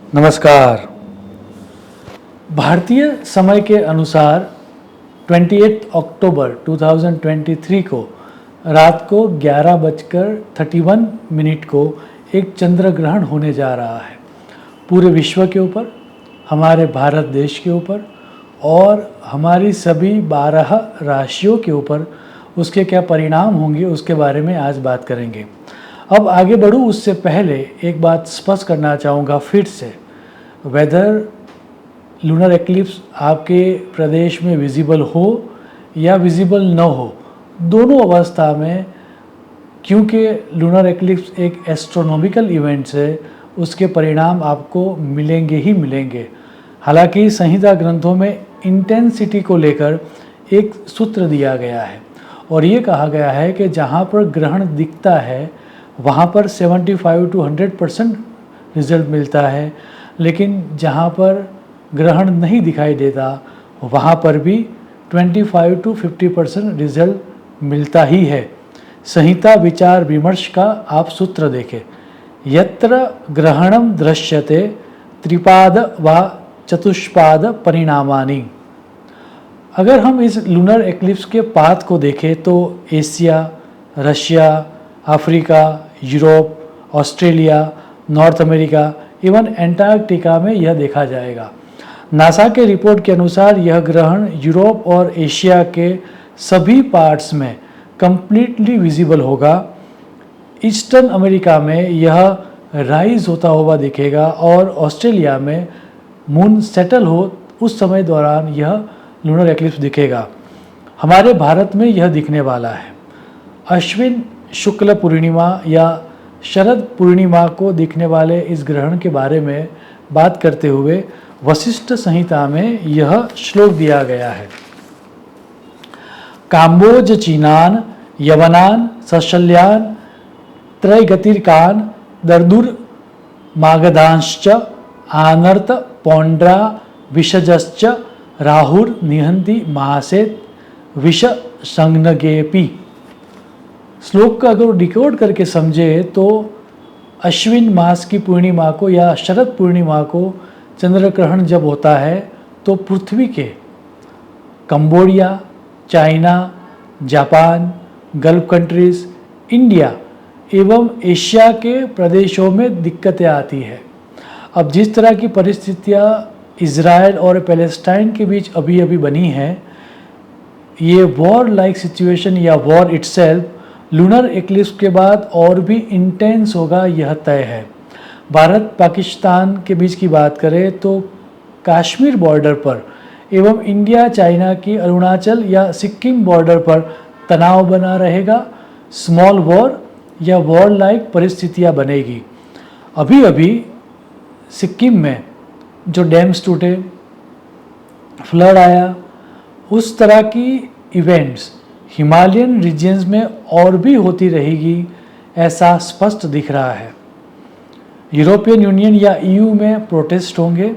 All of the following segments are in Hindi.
नमस्कार। भारतीय समय के अनुसार 28 अक्टूबर 2023 को रात को 11:31 को एक चंद्र ग्रहण होने जा रहा है। पूरे विश्व के ऊपर, हमारे भारत देश के ऊपर और हमारी सभी 12 राशियों के ऊपर उसके क्या परिणाम होंगे उसके बारे में आज बात करेंगे। अब आगे बढ़ूँ उससे पहले एक बात स्पष्ट करना चाहूँगा फिर से, वेदर लूनर एक्लिप्स आपके प्रदेश में विजिबल हो या विजिबल न हो, दोनों अवस्था में, क्योंकि लूनर एक्लिप्स एक एस्ट्रोनॉमिकल इवेंट्स है, उसके परिणाम आपको मिलेंगे ही मिलेंगे। हालांकि संहिता ग्रंथों में इंटेंसिटी को लेकर एक सूत्र दिया गया है और ये कहा गया है कि जहाँ पर ग्रहण दिखता है वहाँ पर 75 to 100% रिजल्ट मिलता है, लेकिन जहाँ पर ग्रहण नहीं दिखाई देता वहाँ पर भी 25 to 50% रिजल्ट मिलता ही है। संहिता विचार विमर्श का आप सूत्र देखें, यत्र ग्रहणम दृश्यते त्रिपाद व चतुष्पाद परिणामानि। अगर हम इस लूनर एक्लिप्स के पाथ को देखें तो Asia, Russia, Africa, Europe, Australia, north America, even Antarctica में यह देखा जाएगा। नासा के रिपोर्ट के अनुसार यह ग्रहण यूरोप और एशिया के सभी पार्ट्स में कंप्लीटली विजिबल होगा। ईस्टर्न अमेरिका में यह राइज होता हुआ दिखेगा और ऑस्ट्रेलिया में मून सेटल हो उस समय दौरान यह लूनर एक्लिप्स दिखेगा। हमारे भारत में यह दिखने वाला है। अश्विन शुक्ल पूर्णिमा या शरद पूर्णिमा को दिखने वाले इस ग्रहण के बारे में बात करते हुए वशिष्ठ संहिता में यह श्लोक दिया गया है। काम्बोज चीनान यवनान सशल्यान त्रैगतिर्कान दर्दुर मागधांश्च आनर्त पौंड्रा विषजश्च राहुर निहंति मासेत विष संज्ञगेपि। श्लोक का अगर डिकोड करके समझे तो अश्विन मास की पूर्णिमा को या शरद पूर्णिमा को चंद्र ग्रहण जब होता है तो पृथ्वी के Cambodia, China, Japan, gulf countries, India एवं एशिया के प्रदेशों में दिक्कतें आती है। अब जिस तरह की परिस्थितियाँ इज़राइल और पैलेस्टाइन के बीच अभी अभी बनी है, ये वॉर लाइक सिचुएशन या वॉर इटसेल्फ लूनर एक्लिप्स के बाद और भी इंटेंस होगा, यह तय है। भारत पाकिस्तान के बीच की बात करें तो कश्मीर बॉर्डर पर एवं इंडिया चाइना की अरुणाचल या सिक्किम बॉर्डर पर तनाव बना रहेगा। स्मॉल वॉर या वॉर लाइक परिस्थितियाँ बनेगी। अभी अभी सिक्किम में जो डैम्स टूटे, फ्लड आया, उस तरह की इवेंट्स हिमालयन रीजन्स में और भी होती रहेगी, ऐसा स्पष्ट दिख रहा है। यूरोपियन यूनियन या ईयू में प्रोटेस्ट होंगे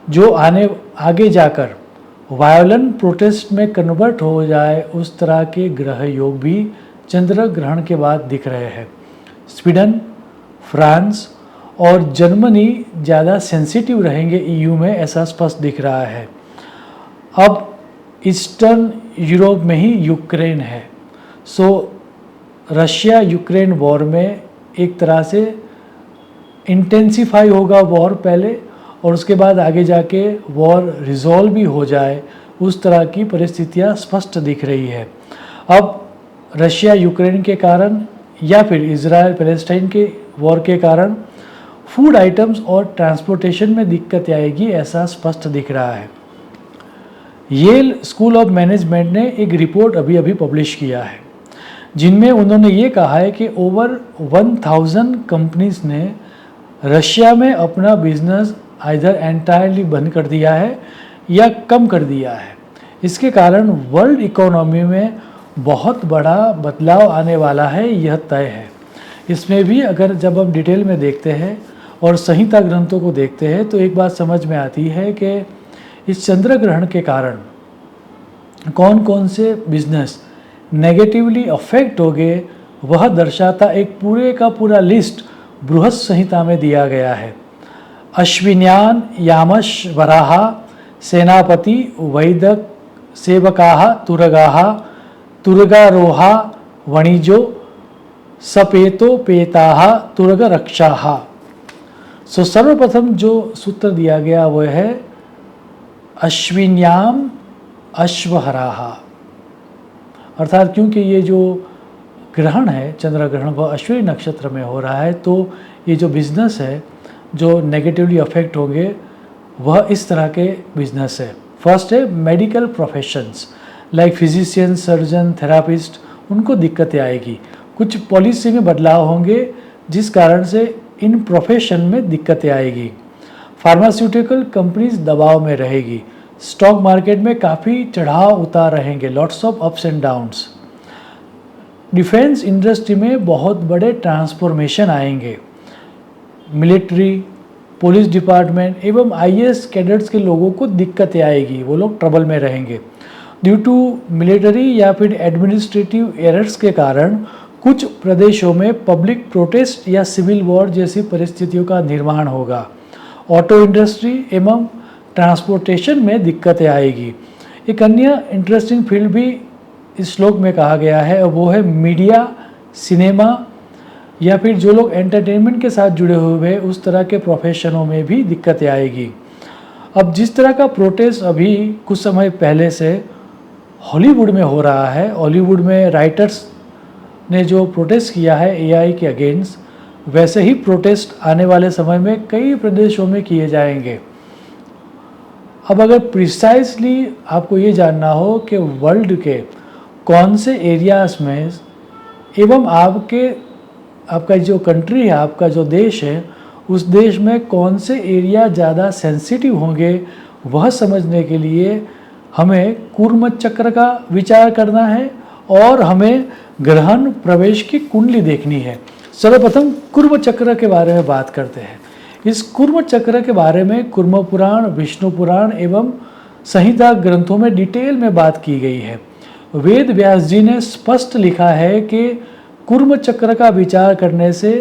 जो आगे जाकर वायोलेंट प्रोटेस्ट में कन्वर्ट हो जाए, उस तरह के ग्रह योग भी चंद्र ग्रहण के बाद दिख रहे हैं। स्वीडन, फ्रांस और जर्मनी ज़्यादा सेंसिटिव रहेंगे ईयू में, ऐसा स्पष्ट दिख रहा है। अब ईस्टर्न यूरोप में ही यूक्रेन है, सो रशिया यूक्रेन वॉर में एक तरह से इंटेंसिफाई होगा वॉर पहले, और उसके बाद आगे जाके वॉर रिजॉल्व भी हो जाए, उस तरह की परिस्थितियाँ स्पष्ट दिख रही है। अब रशिया यूक्रेन के कारण या फिर इजराइल पैलेस्टाइन के वॉर के कारण फूड आइटम्स और ट्रांसपोर्टेशन में दिक्कत आएगी, ऐसा स्पष्ट दिख रहा है। येल स्कूल ऑफ मैनेजमेंट ने एक रिपोर्ट अभी अभी पब्लिश किया है जिनमें उन्होंने ये कहा है कि ओवर 1000 कंपनीज ने रशिया में अपना बिजनेस आइदर एंटायरली बंद कर दिया है या कम कर दिया है। इसके कारण वर्ल्ड इकोनॉमी में बहुत बड़ा बदलाव आने वाला है, यह तय है। इसमें भी अगर जब हम डिटेल में देखते हैं और संहिता ग्रंथों को देखते हैं तो एक बात समझ में आती है कि इस चंद्र ग्रहण के कारण कौन कौन से बिजनेस नेगेटिवली अफेक्ट हो गए, वह दर्शाता एक पूरे का पूरा लिस्ट बृहत संहिता में दिया गया है। अश्विन्यान यामश वराहा सेनापति वैदक सेवकाः तुरगाः तुरगारोहा वणिजो सपेतोपेताः तुरगरक्षाः। सो सर्वप्रथम जो सूत्र दिया गया वह है अश्विन्याम अश्वहराहा, अर्थात क्योंकि ये जो ग्रहण है चंद्र ग्रहण वह अश्विनी नक्षत्र में हो रहा है, तो ये जो बिजनेस है जो नेगेटिवली अफेक्ट होंगे वह इस तरह के बिजनेस है। फर्स्ट है medical professions like physician, surgeon, therapist, उनको दिक्कतें आएगी। कुछ पॉलिसी में बदलाव होंगे जिस कारण से इन प्रोफेशन में दिक्कतें आएगी। फार्मास्यूटिकल कंपनीज दबाव में रहेगी। स्टॉक मार्केट में काफ़ी चढ़ाव उतार रहेंगे, lots of ups and downs. Defence industry में बहुत बड़े ट्रांसफॉर्मेशन आएंगे। मिलिट्री, पुलिस डिपार्टमेंट एवं आईएएस कैडेट्स के लोगों को दिक्कतें आएगी, वो लोग ट्रबल में रहेंगे। ड्यू टू मिलिट्री या फिर एडमिनिस्ट्रेटिव एरर्स के कारण कुछ प्रदेशों में पब्लिक प्रोटेस्ट या सिविल वॉर जैसी परिस्थितियों का निर्माण होगा। ऑटो इंडस्ट्री एवं ट्रांसपोर्टेशन में दिक्कतें आएगी। एक अन्य इंटरेस्टिंग फील्ड भी इस श्लोक में कहा गया है और वो है मीडिया, सिनेमा या फिर जो लोग एंटरटेनमेंट के साथ जुड़े हुए हैं उस तरह के प्रोफेशनों में भी दिक्कतें आएगी। अब जिस तरह का प्रोटेस्ट अभी कुछ समय पहले से हॉलीवुड में हो रहा है, हॉलीवुड में राइटर्स ने जो प्रोटेस्ट किया है एआई के अगेंस्ट, वैसे ही प्रोटेस्ट आने वाले समय में कई प्रदेशों में किए जाएंगे। अब अगर प्रिसाइसली आपको ये जानना हो कि वर्ल्ड के कौन से एरियाज़ में एवं आपका जो कंट्री है, आपका जो देश है, उस देश में कौन से एरिया ज़्यादा सेंसिटिव होंगे, वह समझने के लिए हमें कूर्म चक्र का विचार करना है और हमें ग्रहण प्रवेश की कुंडली देखनी है। सर्वप्रथम कूर्म चक्र के बारे में बात करते हैं। इस कूर्म चक्र के बारे में कूर्म पुराण, विष्णु पुराण एवं संहिता ग्रंथों में डिटेल में बात की गई है। वेद व्यास जी ने स्पष्ट लिखा है कि कूर्म चक्र का विचार करने से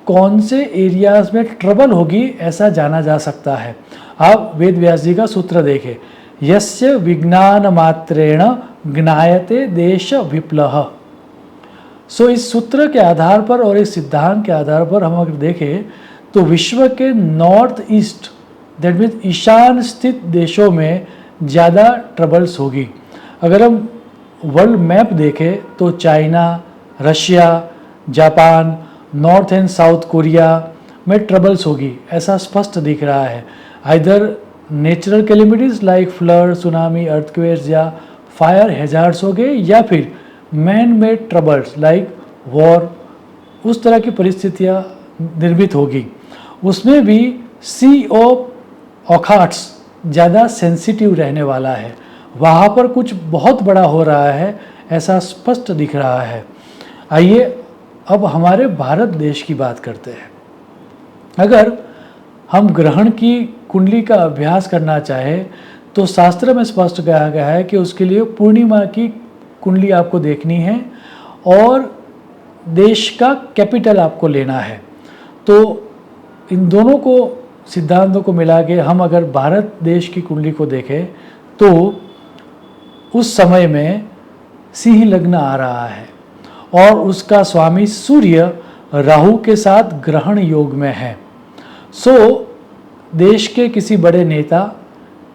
कौन से एरियाज में ट्रबल होगी ऐसा जाना जा सकता है। आप वेद व्यास जी का सूत्र देखें, यस्य विज्ञान मात्रेण ज्ञायते देश विप्लह। सो इस सूत्र के आधार पर और इस सिद्धांत के आधार पर हम अगर देखें तो विश्व के नॉर्थ ईस्ट, दैट मीन्स ईशान स्थित देशों में ज़्यादा ट्रबल्स होगी। अगर हम वर्ल्ड मैप देखें तो China, Russia, Japan, north and south Korea में ट्रबल्स होगी, ऐसा स्पष्ट दिख रहा है। Either natural calamities like flood, tsunami, earthquakes या फायर हैजार्ड्स हो गए, या फिर man made troubles like war, उस तरह की परिस्थितियाँ निर्मित होगी। उसमें भी सी ऑफ ऑखाट्स ज़्यादा सेंसिटिव रहने वाला है, वहाँ पर कुछ बहुत बड़ा हो रहा है ऐसा स्पष्ट दिख रहा है। आइए अब हमारे भारत देश की बात करते हैं। अगर हम ग्रहण की कुंडली का अभ्यास करना चाहें तो शास्त्र में स्पष्ट कहा गया है कि उसके लिए पूर्णिमा की कुंडली आपको देखनी है और देश का कैपिटल आपको लेना है। तो इन दोनों को सिद्धांतों को मिला के हम अगर भारत देश की कुंडली को देखें तो उस समय में सिंह लग्न आ रहा है और उसका स्वामी सूर्य राहु के साथ ग्रहण योग में है। सो देश के किसी बड़े नेता,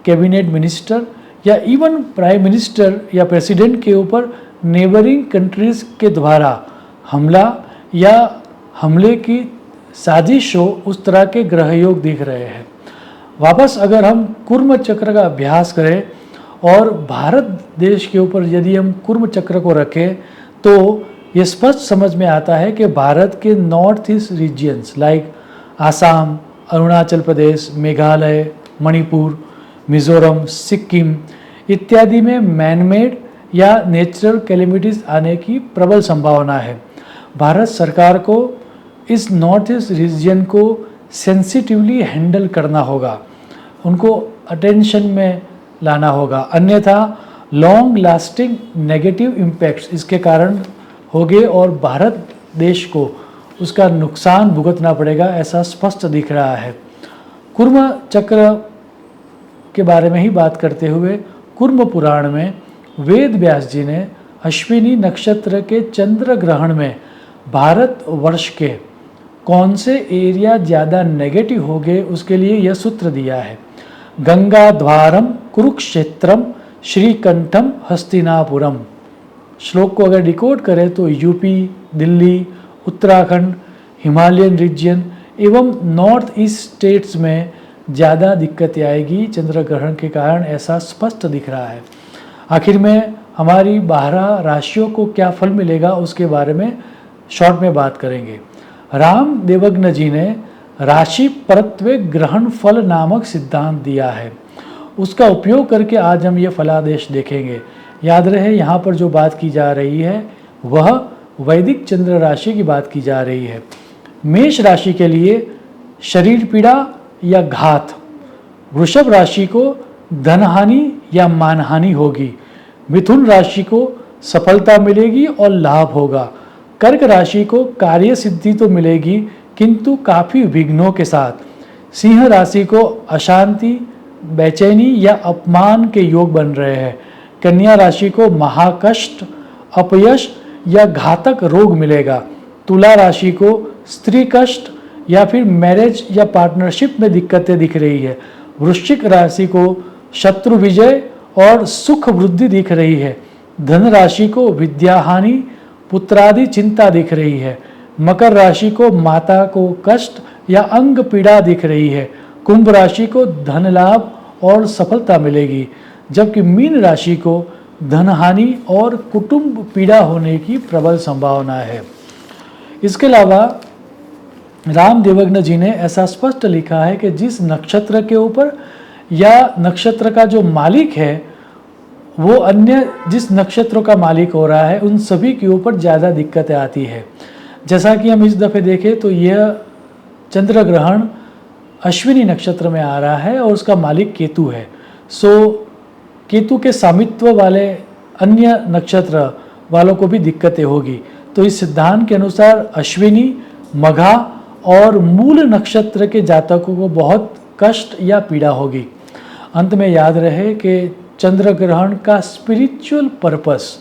कैबिनेट मिनिस्टर या इवन प्राइम मिनिस्टर या प्रेसिडेंट के ऊपर नेबरिंग कंट्रीज़ के द्वारा हमला या हमले की साजिश हो, उस तरह के ग्रह योग दिख रहे हैं। वापस अगर हम कूर्म चक्र का अभ्यास करें और भारत देश के ऊपर यदि हम कूर्म चक्र को रखें तो ये स्पष्ट समझ में आता है कि भारत के north east regions like Assam, Arunachal Pradesh, Meghalaya, Manipur, Mizoram, Sikkim इत्यादि में मैनमेड या नेचुरल कैलेमिटीज़ आने की प्रबल संभावना है। भारत सरकार को इस नॉर्थ ईस्ट रीजन को सेंसिटिवली हैंडल करना होगा, उनको अटेंशन में लाना होगा, अन्यथा लॉन्ग लास्टिंग नेगेटिव इम्पैक्ट्स इसके कारण होंगे और भारत देश को उसका नुकसान भुगतना पड़ेगा, ऐसा स्पष्ट दिख रहा है। कुर्म चक्र के बारे में ही बात करते हुए कुर्म पुराण में वेद व्यास जी ने अश्विनी नक्षत्र के चंद्र ग्रहण में भारत वर्ष के कौन से एरिया ज़्यादा नेगेटिव हो गए उसके लिए यह सूत्र दिया है। गंगा द्वारम कुरुक्षेत्रम श्रीकंठम हस्तिनापुरम। श्लोक को अगर डिकोड करें तो UP, Delhi, Uttarakhand, Himalayan region एवं नॉर्थ ईस्ट स्टेट्स में ज़्यादा दिक्कतें आएगी चंद्र ग्रहण के कारण, ऐसा स्पष्ट दिख रहा है। आखिर में हमारी 12 राशियों को क्या फल मिलेगा उसके बारे में शॉर्ट में बात करेंगे। राम देवग्न जी ने राशि परत्वे ग्रहण फल नामक सिद्धांत दिया है, उसका उपयोग करके आज हम ये फलादेश देखेंगे। याद रहे यहाँ पर जो बात की जा रही है वह वैदिक चंद्र राशि की बात की जा रही है। मेष राशि के लिए शरीर पीड़ा या घात, वृषभ राशि को धनहानि या मानहानि होगी, मिथुन राशि को सफलता मिलेगी और लाभ होगा, कर्क राशि को कार्य सिद्धि तो मिलेगी किंतु काफ़ी विघ्नों के साथ, सिंह राशि को अशांति, बेचैनी या अपमान के योग बन रहे हैं, कन्या राशि को महाकष्ट, अपयश या घातक रोग मिलेगा, तुला राशि को स्त्री कष्ट या फिर मैरिज या पार्टनरशिप में दिक्कतें दिख रही है, वृश्चिक राशि को शत्रु विजय और सुख वृद्धि दिख रही है, धन राशि को विद्या हानि, पुत्रादि चिंता दिख रही है, मकर राशि को माता को कष्ट या अंग पीड़ा दिख रही है, कुंभ राशि को धन लाभ और सफलता मिलेगी, जबकि मीन राशि को धनहानि और कुटुंब पीड़ा होने की प्रबल संभावना है। इसके अलावा राम देवग्न जी ने ऐसा स्पष्ट लिखा है कि जिस नक्षत्र के ऊपर या नक्षत्र का जो मालिक है वो अन्य जिस नक्षत्रों का मालिक हो रहा है उन सभी के ऊपर ज़्यादा दिक्कतें आती है। जैसा कि हम इस दफ़े देखें तो यह चंद्र ग्रहण अश्विनी नक्षत्र में आ रहा है और उसका मालिक केतु है। सो केतु के स्वामित्व वाले अन्य नक्षत्र वालों को भी दिक्कतें होगी। तो इस सिद्धांत के अनुसार अश्विनी, मघा और मूल नक्षत्र के जातकों को बहुत कष्ट या पीड़ा होगी। अंत में याद रहे कि चंद्र ग्रहण का स्पिरिचुअल पर्पस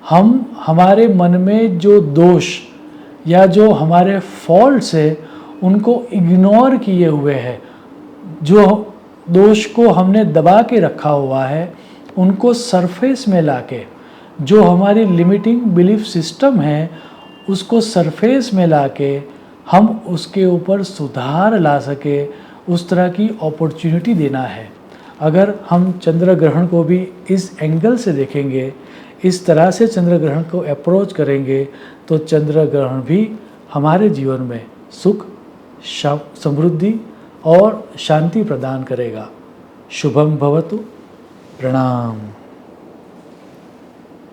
हम हमारे मन में जो दोष या जो हमारे फॉल्ट्स है उनको इग्नोर किए हुए हैं, जो दोष को हमने दबा के रखा हुआ है उनको सरफेस में लाके, जो हमारी लिमिटिंग बिलीफ सिस्टम है उसको सरफेस में लाके हम उसके ऊपर सुधार ला सके, उस तरह की अपॉर्चुनिटी देना है। अगर हम चंद्र ग्रहण को भी इस एंगल से देखेंगे, इस तरह से चंद्र ग्रहण को अप्रोच करेंगे तो चंद्र ग्रहण भी हमारे जीवन में सुख, समृद्धि और शांति प्रदान करेगा। शुभम भवतु। प्रणाम।